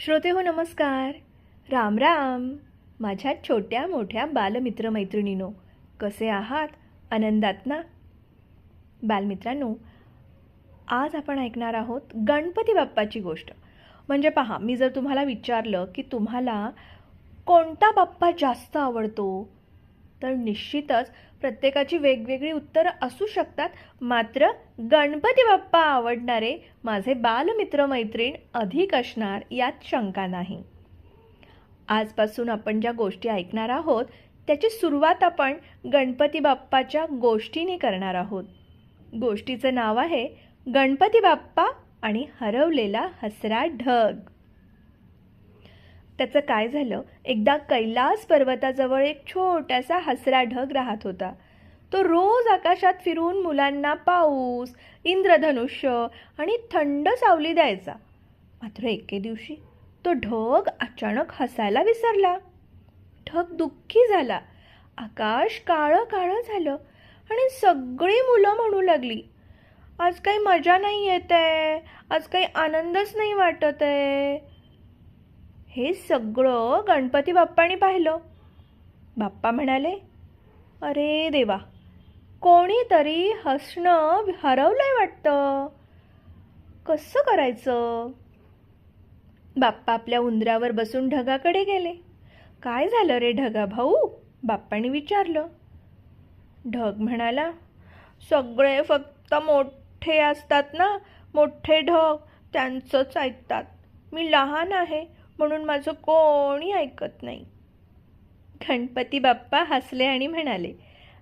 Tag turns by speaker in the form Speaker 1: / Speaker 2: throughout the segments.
Speaker 1: श्रोते हो नमस्कार. राम राम. माझ्या छोट्या मोठ्या बालमित्रमैत्रिणींनो, कसे आहात? आनंदात ना? बालमित्रांनो, आज आपण ऐकणार आहोत गणपती बाप्पाची गोष्ट. म्हणजे पहा, मी जर तुम्हाला विचारलं की तुम्हाला कोणता बाप्पा जास्त आवडतो, तर निश्चितच प्रत्येकाची वेगवेगळी उत्तरं असू शकतात. मात्र गणपती बाप्पा आवडणारे माझे बालमित्रमैत्रीण अधिक असणार यात शंका नाही. आजपासून आपण ज्या गोष्टी ऐकणार आहोत त्याची सुरुवात आपण गणपती बाप्पाच्या गोष्टीने करणार आहोत. गोष्टीचं नाव आहे गणपती बाप्पा आणि हरवलेला हसरा ढग. त्याचं काय झालं, एकदा कैलास पर्वताजवळ एक छोटासा हसरा ढग राहत होता. तो रोज आकाशात फिरून मुलांना पाऊस, इंद्रधनुष्य आणि थंड सावली द्यायचा. मात्र एके दिवशी तो ढग अचानक हसायला विसरला. ढग दुःखी झाला. आकाश काळं काळं झालं आणि सगळी मुलं म्हणू लागली, आज काही मजा नाही येत आहे, आज काही आनंदच नाही वाटत आहे. हे सगळं गणपती बाप्पाने पाहिलं. बाप्पा म्हणाले, अरे देवा, कोणीतरी हसणं हरवलंय वाटतं, कसं करायचं? बाप्पा आपल्या उंदरावर बसून ढगाकडे गेले. काय झालं रे ढगा भाऊ? बाप्पाने विचारलं. ढग म्हणाला, सगळे फक्त मोठे असतात ना, मोठे ढग त्यांचंच ऐकतात. मी लहान आहे म्हणून माझं कोणी ऐकत नाही. गणपती बाप्पा हसले आणि म्हणाले,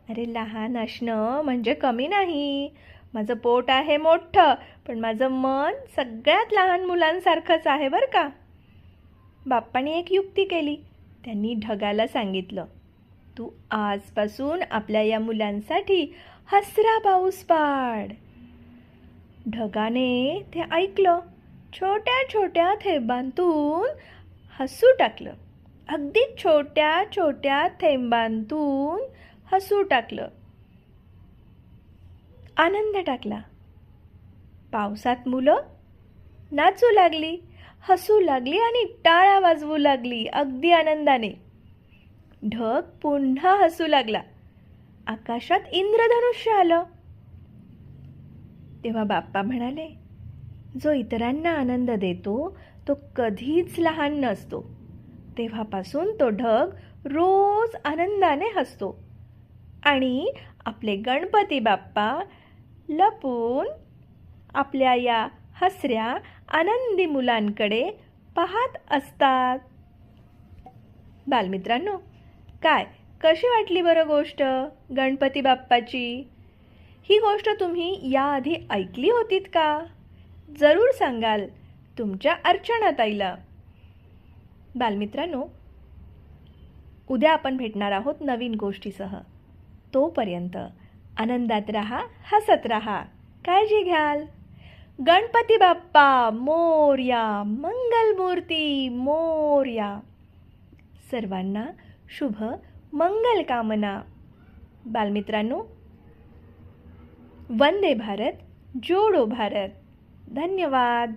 Speaker 1: अरे लहान असणं म्हणजे कमी नाही. माझं पोट आहे मोठं, पण माझं मन सगळ्यात लहान मुलांसारखंच आहे बरं का. बाप्पाने एक युक्ती केली. त्यांनी ढगाला सांगितलं, तू आजपासून आपल्या या मुलांसाठी हसरा पाऊस पाड. ढगाने ते ऐकलं. छोट्या छोट्या थेंबांतून हसू टाकलं. अगदी छोट्या छोट्या थेंबांतून हसू टाकलं. आनंद टाकला. पावसात मुलं नाचू लागली, हसू लागली आणि टाळ्या वाजवू लागली अगदी आनंदाने. ढग पुन्हा हसू लागला. आकाशात इंद्रधनुष्य आलं. तेव्हा बाप्पा म्हणाले, जो इतरांना आनंद देतो तो कधीच लहान नसतो. तेव्हापासून तो ढग रोज आनंदाने हसतो आणि आपले गणपती बाप्पा लपून आपल्या या हसऱ्या आनंदी मुलांकडे पाहत असतात. बालमित्रांनो, काय कशी वाटली बरं गोष्ट गणपती बाप्पाची? ही गोष्ट तुम्ही याआधी ऐकली होतीत का? जरूर सांगाल तुमच्या अर्चनाताईला. बालमित्रांनो, उद्या आपण भेटणार आहोत नवीन गोष्टीसह. तोपर्यंत आनंदात राहा, हसत राहा, काळजी घ्याल. गणपती बाप्पा मोरया, मंगलमूर्ती मोरया. सर्वांना शुभ मंगल कामना. बालमित्रांनो, वंदे भारत, जोडो भारत. धन्यवाद.